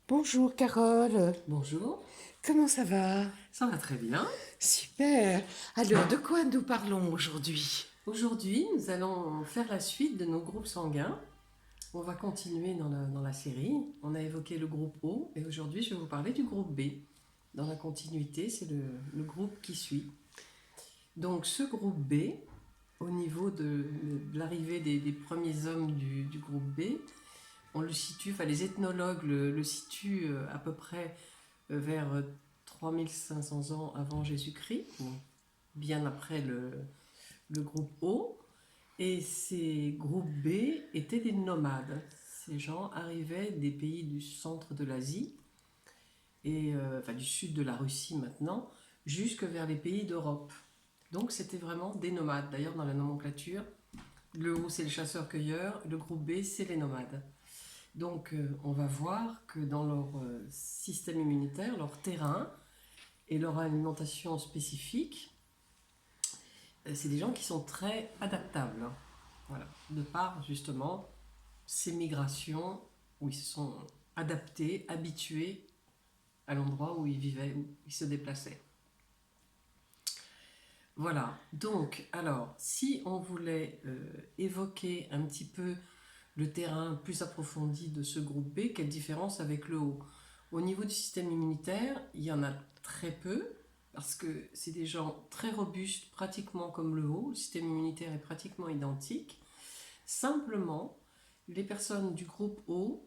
Bonjour Carole, Bonjour, comment ça va? ça va très bien. Super. Alors, de quoi nous parlons aujourd'hui? Aujourd'hui, nous allons faire la suite de nos groupes sanguins. On va continuer dans la série. On a évoqué le groupe O et aujourd'hui, je vais vous parler du groupe B. Dans la continuité, c'est le groupe qui suit. Donc, ce groupe B, au niveau de l'arrivée des premiers hommes du groupe B, on le situe, enfin les ethnologues le situent à peu près vers 3500 ans avant Jésus-Christ, bien après le groupe O. Et ces groupes B étaient des nomades. Ces gens arrivaient des pays du centre de l'Asie, et enfin du sud de la Russie maintenant, jusque vers les pays d'Europe. Donc c'était vraiment des nomades. D'ailleurs, dans la nomenclature, le O c'est le chasseur-cueilleur, le groupe B c'est les nomades. Donc on va voir que dans leur système immunitaire, leur terrain et leur alimentation spécifique, c'est des gens qui sont très adaptables. Voilà. De par justement ces migrations où ils se sont adaptés, habitués à l'endroit où ils vivaient, où ils se déplaçaient. Voilà, donc alors si on voulait évoquer un petit peu le terrain plus approfondi de ce groupe B, quelle différence avec le haut? Au niveau du système immunitaire, il y en a très peu, parce que c'est des gens très robustes, pratiquement comme le haut, le système immunitaire est pratiquement identique. Simplement, les personnes du groupe O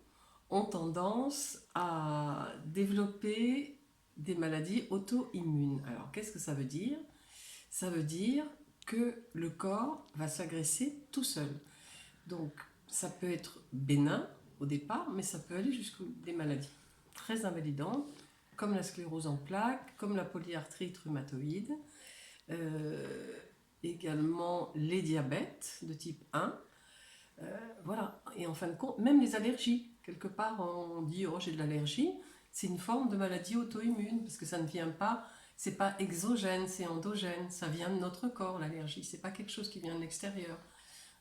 ont tendance à développer des maladies auto-immunes. Alors, qu'est-ce que ça veut dire? Ça veut dire que le corps va s'agresser tout seul. Donc, ça peut être bénin au départ, mais ça peut aller jusqu'à des maladies très invalidantes, comme la sclérose en plaques, comme la polyarthrite rhumatoïde, également les diabètes de type 1. Voilà, et en fin de compte, même les allergies. Quelque part, on dit oh j'ai de l'allergie, c'est une forme de maladie auto-immune parce que ça ne vient pas, c'est pas exogène, c'est endogène, ça vient de notre corps l'allergie, c'est pas quelque chose qui vient de l'extérieur.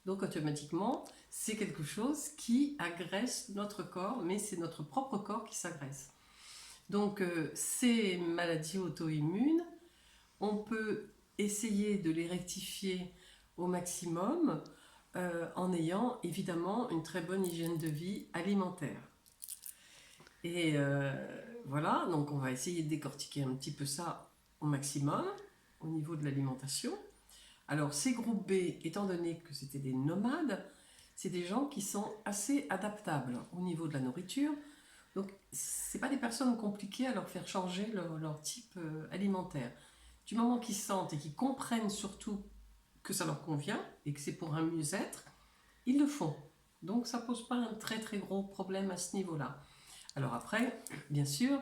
Donc automatiquement, c'est quelque chose qui agresse notre corps, mais c'est notre propre corps qui s'agresse. Donc ces maladies auto-immunes, on peut essayer de les rectifier au maximum en ayant évidemment une très bonne hygiène de vie alimentaire. Et voilà, donc on va essayer de décortiquer un petit peu ça au maximum au niveau de l'alimentation. Alors ces groupes B, étant donné que c'était des nomades, c'est des gens qui sont assez adaptables au niveau de la nourriture. Donc c'est pas des personnes compliquées à leur faire changer leur type alimentaire. Du moment qu'ils sentent et qu'ils comprennent surtout que ça leur convient et que c'est pour un mieux-être, ils le font. Donc ça pose pas un très très gros problème à ce niveau-là. Alors après, bien sûr,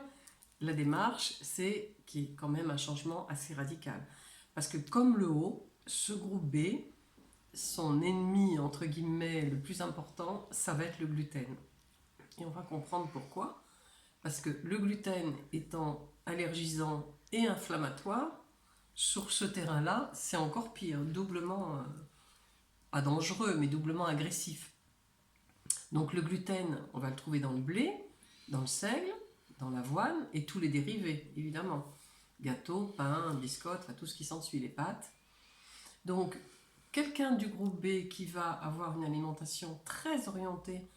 la démarche, c'est qu'il y ait quand même un changement assez radical. Parce que comme le haut, ce groupe B, son ennemi, entre guillemets, le plus important, ça va être le gluten. Et on va comprendre pourquoi. Parce que le gluten étant allergisant et inflammatoire, sur ce terrain-là, c'est encore pire, doublement, pas dangereux, mais doublement agressif. Donc le gluten, on va le trouver dans le blé, dans le seigle, dans l'avoine et tous les dérivés, évidemment. Gâteau, pain, biscottes, enfin, tout ce qui s'ensuit, les pâtes. Donc quelqu'un du groupe B qui va avoir une alimentation très orientée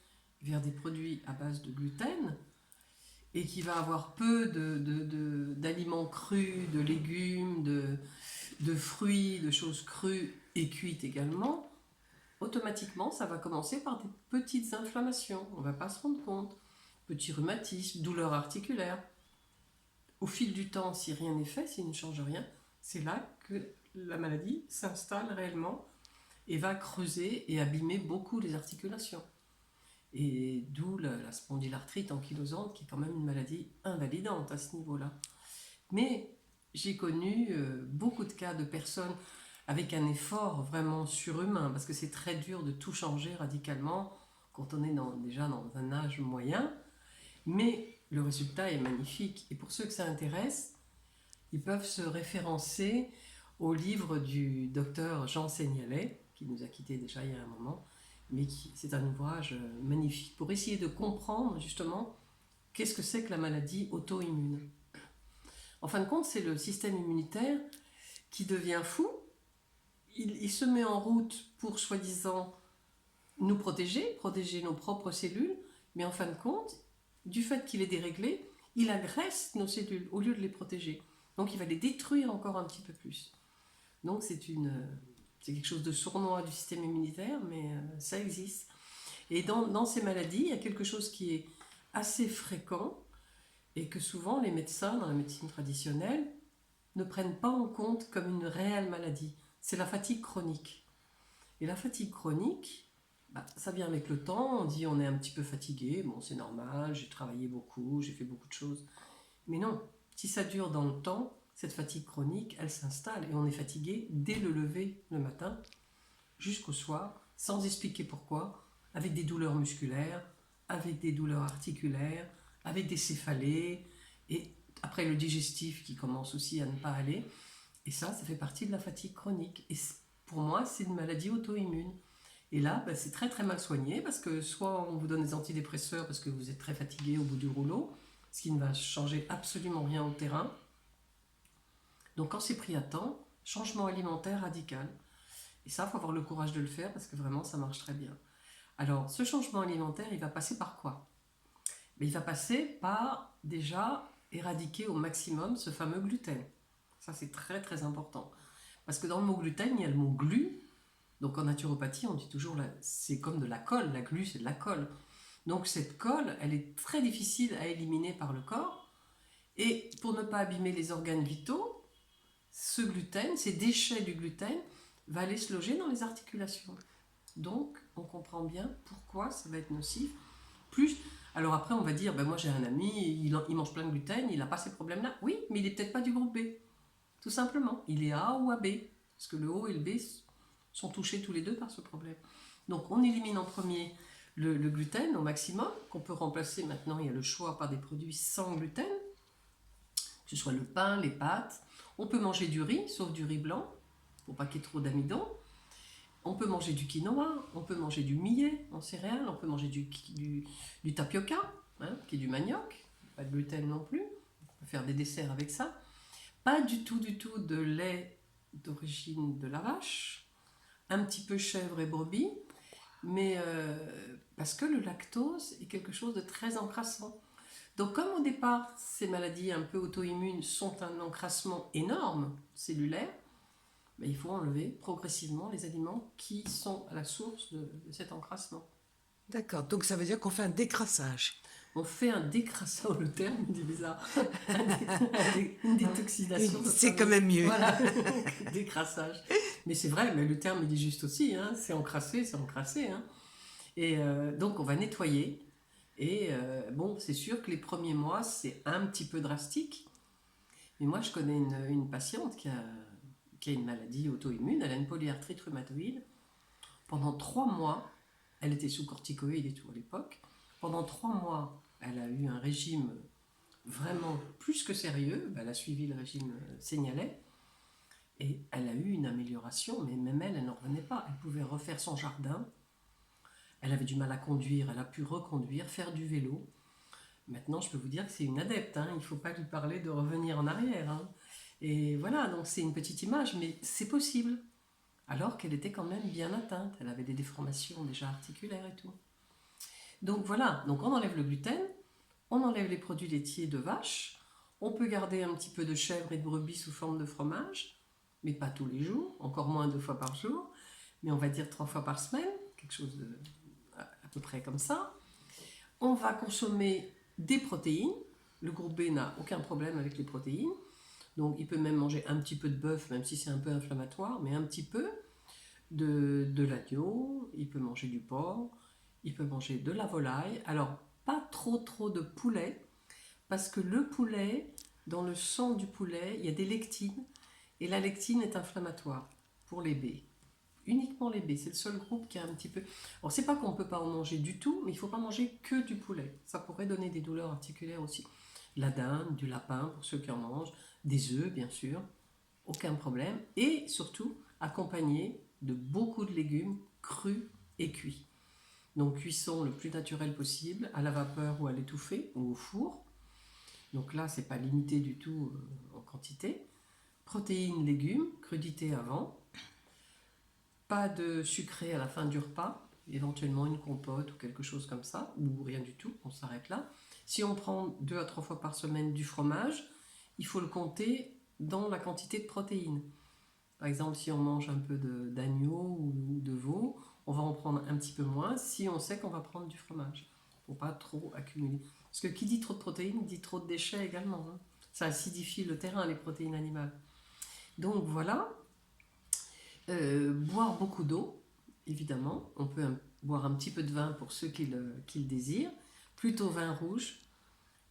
vers des produits à base de gluten et qui va avoir peu d'aliments crus, de légumes, de fruits, de choses crues et cuites également, automatiquement, ça va commencer par des petites inflammations. On ne va pas se rendre compte. Petit rhumatisme, douleur articulaire. Au fil du temps, si rien n'est fait, s'il ne change rien, c'est là que la maladie s'installe réellement et va creuser et abîmer beaucoup les articulations. Et d'où la spondylarthrite ankylosante, qui est quand même une maladie invalidante à ce niveau-là. Mais j'ai connu beaucoup de cas de personnes avec un effort vraiment surhumain, parce que c'est très dur de tout changer radicalement quand on est déjà dans un âge moyen, mais le résultat est magnifique. Et pour ceux que ça intéresse, ils peuvent se référencer au livre du docteur Jean Seignalais, qui nous a quittés déjà il y a un moment, mais c'est un ouvrage magnifique pour essayer de comprendre justement qu'est-ce que c'est que la maladie auto-immune? En fin de compte, c'est le système immunitaire qui devient fou. Il se met en route pour, soi-disant, nous protéger nos propres cellules, mais en fin de compte, du fait qu'il est déréglé, il agresse nos cellules au lieu de les protéger. Donc il va les détruire encore un petit peu plus. Donc c'est quelque chose de sournois du système immunitaire, mais ça existe. Et dans ces maladies, il y a quelque chose qui est assez fréquent et que souvent les médecins, dans la médecine traditionnelle, ne prennent pas en compte comme une réelle maladie. C'est la fatigue chronique. Et la fatigue chronique, ça vient avec le temps. On dit on est un petit peu fatigué, bon c'est normal, j'ai travaillé beaucoup, j'ai fait beaucoup de choses. Mais non, si ça dure dans le temps, cette fatigue chronique, elle s'installe et on est fatigué dès le lever le matin jusqu'au soir, sans expliquer pourquoi, avec des douleurs musculaires, avec des douleurs articulaires, avec des céphalées, et après le digestif qui commence aussi à ne pas aller. Et ça fait partie de la fatigue chronique. Et pour moi, c'est une maladie auto-immune. Et là, c'est très très mal soigné parce que soit on vous donne des antidépresseurs parce que vous êtes très fatigué au bout du rouleau, ce qui ne va changer absolument rien au terrain. Donc quand c'est pris à temps, changement alimentaire radical. Et ça, il faut avoir le courage de le faire parce que vraiment, ça marche très bien. Alors, ce changement alimentaire, il va passer par quoi? Mais il va passer par, déjà, éradiquer au maximum ce fameux gluten. Ça, c'est très très important. Parce que dans le mot gluten, il y a le mot glu. Donc en naturopathie, on dit toujours, c'est comme de la colle. La glu, c'est de la colle. Donc cette colle, elle est très difficile à éliminer par le corps. Et pour ne pas abîmer les organes vitaux, ce gluten, ces déchets du gluten, va aller se loger dans les articulations. Donc, on comprend bien pourquoi ça va être nocif. Plus, alors après, on va dire, moi j'ai un ami, il mange plein de gluten, il n'a pas ces problèmes-là. Oui, mais il n'est peut-être pas du groupe B. Tout simplement. Il est A ou AB. Parce que le O et le B sont touchés tous les deux par ce problème. Donc, on élimine en premier le gluten au maximum, qu'on peut remplacer maintenant. Il y a le choix par des produits sans gluten, que ce soit le pain, les pâtes. On peut manger du riz, sauf du riz blanc, pour pas qu'il y ait trop d'amidon. On peut manger du quinoa, on peut manger du millet en céréales, on peut manger du tapioca, qui est du manioc, pas de gluten non plus. On peut faire des desserts avec ça. Pas du tout de lait d'origine de la vache, un petit peu chèvre et brebis, mais parce que le lactose est quelque chose de très encrassant. Donc comme au départ, ces maladies un peu auto-immunes sont un encrassement énorme cellulaire, il faut enlever progressivement les aliments qui sont à la source de cet encrassement. D'accord, donc ça veut dire qu'on fait un décrassage. On fait un décrassage, le terme il est bizarre, une détoxination. C'est quand même mieux. Voilà, décrassage. Mais c'est vrai, mais le terme il dit juste aussi, c'est encrassé, c'est encrassé. Et donc on va nettoyer. Et c'est sûr que les premiers mois c'est un petit peu drastique. Mais moi je connais une patiente qui a une maladie auto-immune, elle a une polyarthrite rhumatoïde. Pendant 3 mois, elle était sous corticoïdes et tout à l'époque. Pendant 3 mois, elle a eu un régime vraiment plus que sérieux. Elle a suivi le régime Seignalais. Et elle a eu une amélioration, mais même elle n'en revenait pas. Elle pouvait refaire son jardin. Elle avait du mal à conduire, elle a pu reconduire, faire du vélo. Maintenant, je peux vous dire que c'est une adepte. Il ne faut pas lui parler de revenir en arrière. Et voilà, donc c'est une petite image, mais c'est possible. Alors qu'elle était quand même bien atteinte. Elle avait des déformations déjà articulaires et tout. Donc voilà, donc on enlève le gluten, on enlève les produits laitiers de vache, on peut garder un petit peu de chèvre et de brebis sous forme de fromage, mais pas tous les jours, encore moins 2 fois par jour, mais on va dire 3 fois par semaine, quelque chose à peu près comme ça. On va consommer des protéines. Le groupe B n'a aucun problème avec les protéines. Donc il peut même manger un petit peu de bœuf, même si c'est un peu inflammatoire, mais un petit peu de l'agneau, il peut manger du porc, il peut manger de la volaille. Alors pas trop de poulet, parce que le poulet, dans le sang du poulet, il y a des lectines, et la lectine est inflammatoire pour les B. Uniquement les B, c'est le seul groupe qui a un petit peu... Alors c'est pas qu'on ne peut pas en manger du tout, mais il ne faut pas manger que du poulet. Ça pourrait donner des douleurs articulaires aussi. La dinde, du lapin pour ceux qui en mangent, des œufs bien sûr, aucun problème. Et surtout, accompagné de beaucoup de légumes crus et cuits. Donc cuisson le plus naturel possible, à la vapeur ou à l'étouffée ou au four. Donc là, c'est pas limité du tout en quantité. Protéines, légumes, crudités avant. Pas de sucré à la fin du repas, éventuellement une compote ou quelque chose comme ça, ou rien du tout, on s'arrête là. Si on prend 2 à 3 fois par semaine du fromage, il faut le compter dans la quantité de protéines. Par exemple, si on mange un peu d'agneau ou de veau, on va en prendre un petit peu moins si on sait qu'on va prendre du fromage. Il ne faut pas trop accumuler. Parce que qui dit trop de protéines, dit trop de déchets également, hein. Ça acidifie le terrain, les protéines animales. Donc voilà. Boire beaucoup d'eau, évidemment. On peut boire un petit peu de vin pour ceux qui le désirent. Plutôt vin rouge.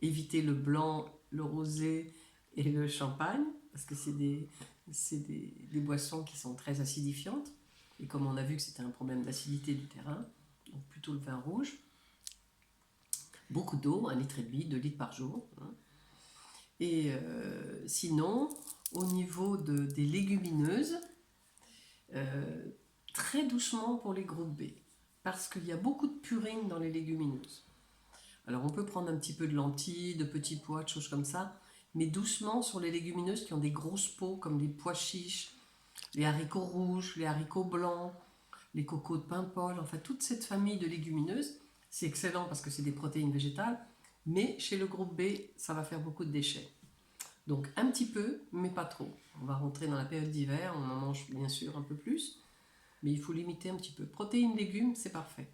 Éviter le blanc, le rosé et le champagne, parce que c'est des boissons qui sont très acidifiantes. Et comme on a vu que c'était un problème d'acidité du terrain, donc plutôt le vin rouge. Beaucoup d'eau, 1,5 litre, 2 litres par jour, hein. Et sinon, au niveau des légumineuses, très doucement pour les groupes B, parce qu'il y a beaucoup de purine dans les légumineuses. Alors on peut prendre un petit peu de lentilles, de petits pois, de choses comme ça, mais doucement sur les légumineuses qui ont des grosses peaux, comme les pois chiches, les haricots rouges, les haricots blancs, les cocos de Paimpol, enfin toute cette famille de légumineuses. C'est excellent parce que c'est des protéines végétales, mais chez le groupe B, ça va faire beaucoup de déchets. Donc un petit peu, mais pas trop. On va rentrer dans la période d'hiver, on en mange bien sûr un peu plus, mais il faut limiter un petit peu. Protéines, légumes, c'est parfait.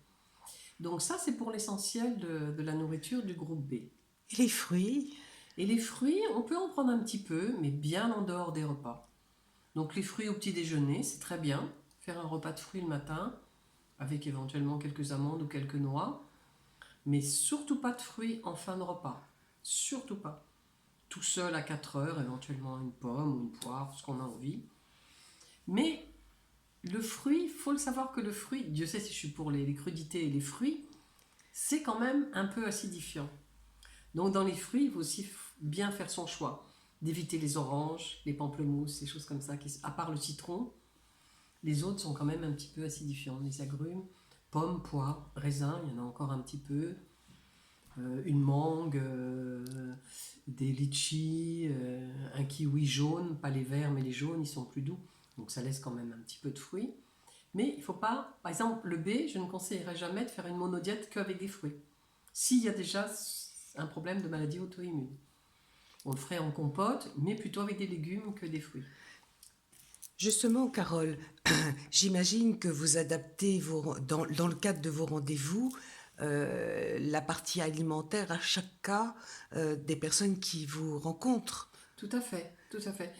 Donc ça, c'est pour l'essentiel de la nourriture du groupe B. Et les fruits? Et les fruits, on peut en prendre un petit peu, mais bien en dehors des repas. Donc les fruits au petit déjeuner, c'est très bien. Faire un repas de fruits le matin, avec éventuellement quelques amandes ou quelques noix, mais surtout pas de fruits en fin de repas. Surtout pas. Tout seul à 4 heures, éventuellement une pomme ou une poire, ce qu'on a envie. Mais le fruit, il faut le savoir que le fruit, Dieu sait si je suis pour les crudités et les fruits, c'est quand même un peu acidifiant. Donc dans les fruits, il faut aussi bien faire son choix. D'éviter les oranges, les pamplemousses, ces choses comme ça, à part le citron, les autres sont quand même un petit peu acidifiants. Les agrumes, pommes, pois, raisins, il y en a encore un petit peu. Une mangue, des litchis, un kiwi jaune, pas les verts mais les jaunes, ils sont plus doux, donc ça laisse quand même un petit peu de fruits. Mais il ne faut pas, par exemple le B, je ne conseillerais jamais de faire une monodiète qu'avec des fruits. S'il y a déjà un problème de maladie auto-immune, on le ferait en compote, mais plutôt avec des légumes que des fruits. Justement, Carole, j'imagine que vous adaptez dans le cadre de vos rendez-vous la partie alimentaire à chaque cas des personnes qui vous rencontrent. Tout à fait, tout à fait.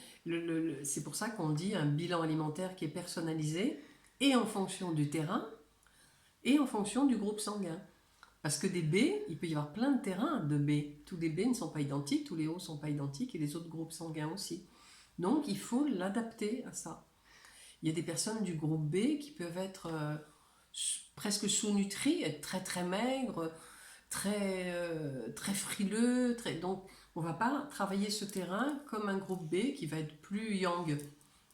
C'est pour ça qu'on dit un bilan alimentaire qui est personnalisé et en fonction du terrain et en fonction du groupe sanguin. Parce que des B, il peut y avoir plein de terrains de B. Tous les B ne sont pas identiques, tous les O ne sont pas identiques et les autres groupes sanguins aussi. Donc il faut l'adapter à ça. Il y a des personnes du groupe B qui peuvent être presque sous-nutries, être très très maigres, très frileux. Donc on ne va pas travailler ce terrain comme un groupe B qui va être plus yang.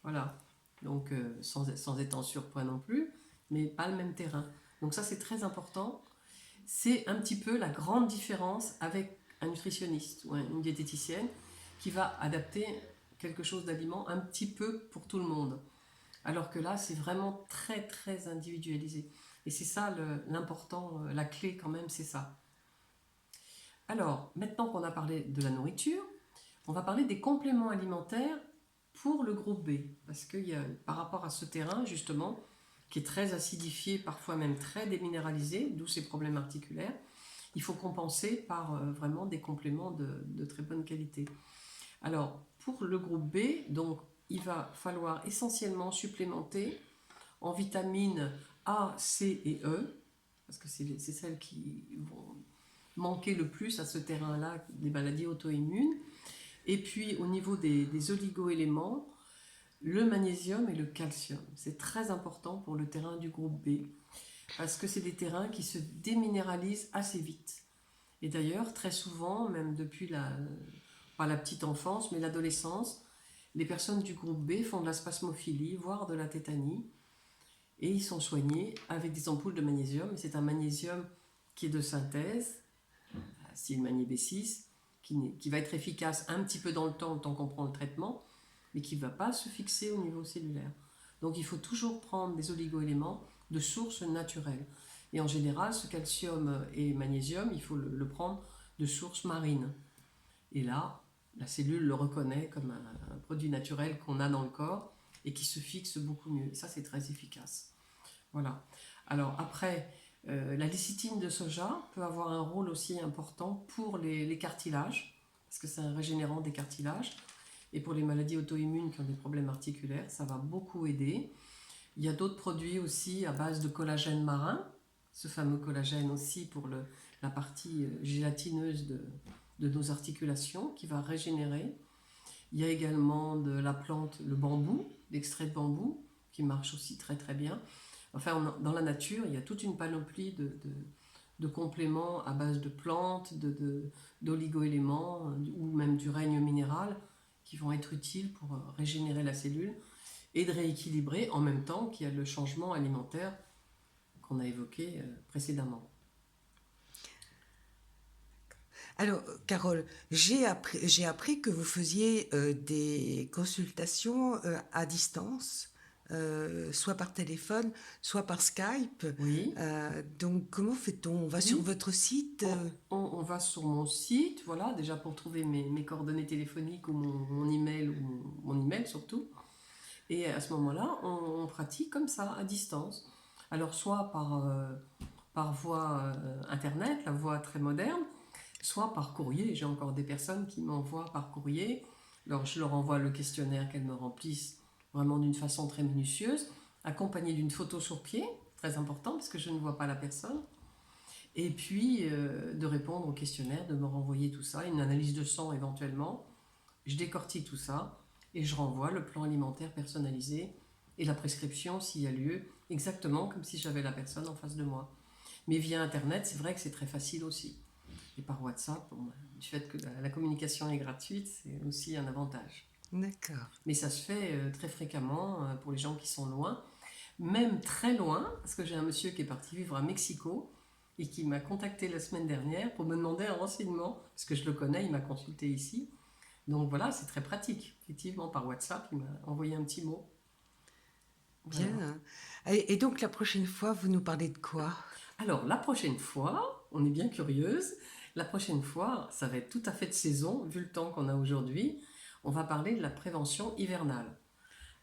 Voilà. Donc sans être en surpoids non plus, mais pas le même terrain. Donc ça c'est très important. C'est un petit peu la grande différence avec un nutritionniste ou une diététicienne qui va adapter quelque chose d'aliment un petit peu pour tout le monde. Alors que là, c'est vraiment très très individualisé. Et c'est ça l'important, la clé quand même, c'est ça. Alors, maintenant qu'on a parlé de la nourriture, on va parler des compléments alimentaires pour le groupe B. Parce que par rapport à ce terrain, justement, qui est très acidifié, parfois même très déminéralisé, d'où ces problèmes articulaires, il faut compenser par vraiment des compléments de très bonne qualité. Alors, pour le groupe B, donc, il va falloir essentiellement supplémenter en vitamines A, C et E, parce que c'est celles qui vont manquer le plus à ce terrain-là des maladies auto-immunes. Et puis, au niveau des oligo-éléments, le magnésium et le calcium. C'est très important pour le terrain du groupe B, parce que c'est des terrains qui se déminéralisent assez vite. Et d'ailleurs, très souvent, même depuis pas la petite enfance, mais l'adolescence, les personnes du groupe B font de la spasmophilie, voire de la tétanie. et ils sont soignés avec des ampoules de magnésium. C'est un magnésium qui est de synthèse, style Magné B6, qui va être efficace un petit peu dans le temps qu'on prend le traitement, mais qui ne va pas se fixer au niveau cellulaire. Donc il faut toujours prendre des oligo-éléments de sources naturelles. Et en général, ce calcium et magnésium, il faut le prendre de sources marines. Et là, la cellule le reconnaît comme un produit naturel qu'on a dans le corps et qui se fixe beaucoup mieux. Et ça, c'est très efficace. Voilà. Alors après, la lécithine de soja peut avoir un rôle aussi important pour les cartilages, parce que c'est un régénérant des cartilages. Et pour les maladies auto-immunes qui ont des problèmes articulaires, ça va beaucoup aider. Il y a d'autres produits aussi à base de collagène marin, ce fameux collagène aussi pour la partie gélatineuse de nos articulations qui va régénérer. Il y a également de la plante, le bambou, l'extrait de bambou, qui marche aussi très très bien. Enfin, dans la nature, il y a toute une panoplie de compléments à base de plantes, d'oligo-éléments ou même du règne minéral qui vont être utiles pour régénérer la cellule et de rééquilibrer en même temps qu'il y a le changement alimentaire qu'on a évoqué précédemment. Alors, Carole, j'ai appris que vous faisiez des consultations à distance, soit par téléphone, soit par Skype. Oui. Donc, comment fait-on? On va Oui. sur votre site? On va sur mon site, voilà, déjà pour trouver mes coordonnées téléphoniques ou mon email, ou mon email surtout. Et à ce moment-là, on pratique comme ça, à distance. Alors, soit par voie internet, la voie très moderne, soit par courrier. J'ai encore des personnes qui m'envoient par courrier. Alors, je leur envoie le questionnaire qu'elles me remplissent vraiment d'une façon très minutieuse, accompagnée d'une photo sur pied, très important parce que je ne vois pas la personne. Et puis, de répondre au questionnaire, de me renvoyer tout ça, une analyse de sang éventuellement. Je décortique tout ça et je renvoie le plan alimentaire personnalisé et la prescription s'il y a lieu, exactement comme si j'avais la personne en face de moi. Mais via Internet, c'est vrai que c'est très facile aussi. Et par WhatsApp, du fait que la communication est gratuite, c'est aussi un avantage. D'accord. Mais ça se fait très fréquemment pour les gens qui sont loin, même très loin, parce que j'ai un monsieur qui est parti vivre à Mexico et qui m'a contacté la semaine dernière pour me demander un renseignement, parce que je le connais, il m'a consulté ici. Donc voilà, c'est très pratique. Effectivement, par WhatsApp, il m'a envoyé un petit mot. Voilà. Bien. Et donc, la prochaine fois, vous nous parlez de quoi? Alors, la prochaine fois, on est bien curieuse, la prochaine fois, ça va être tout à fait de saison, vu le temps qu'on a aujourd'hui, on va parler de la prévention hivernale.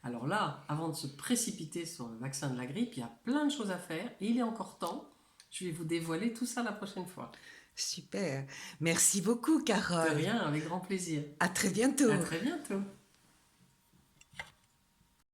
Alors là, avant de se précipiter sur le vaccin de la grippe, il y a plein de choses à faire et il est encore temps. Je vais vous dévoiler tout ça la prochaine fois. Super. Merci beaucoup, De Carole. rien, avec grand plaisir. À très bientôt. À très bientôt.